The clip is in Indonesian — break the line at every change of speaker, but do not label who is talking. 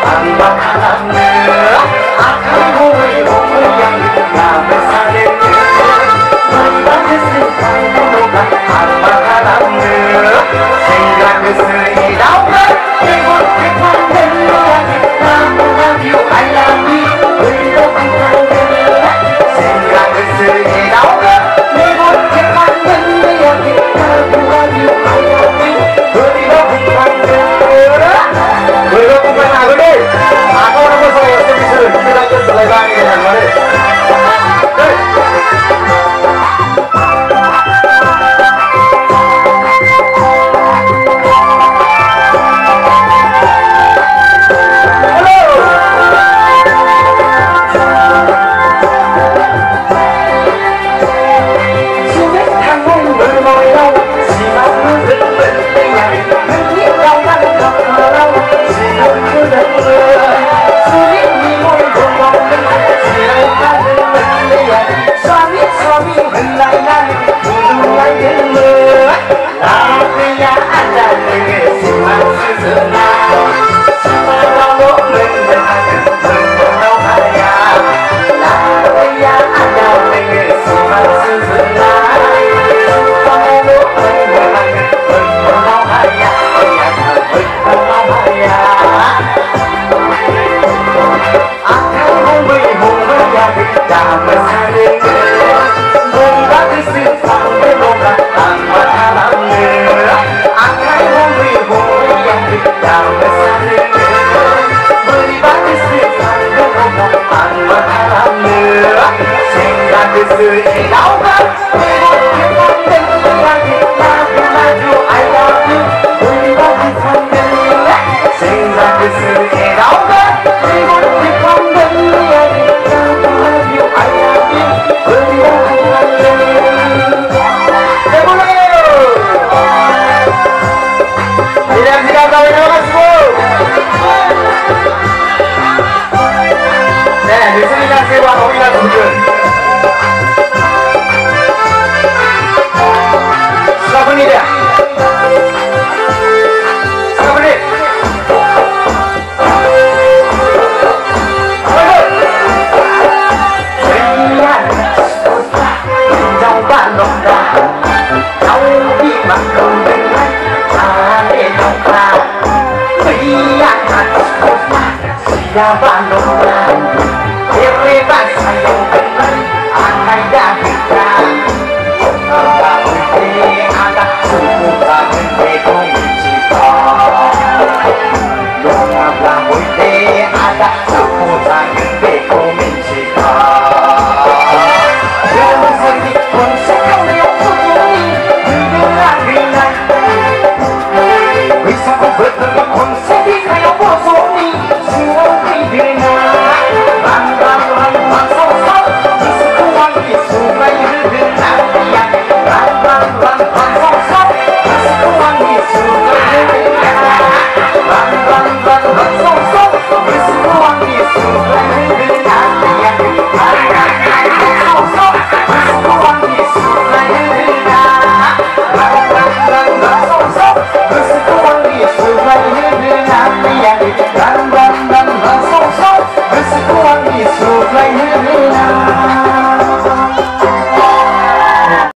ang makalam akan humi yang na besalin Maibagis ang tulugan ang makalam sehingga keseidauan Ibut kita lagi namun lagi I love you Ibut kita sehingga keseidauan Ibut kita lagi namun lagi I love you Ibut kita Belum bukan aku deh aku nama saya sebisa kita ke selesai dengan mana Hãy subscribe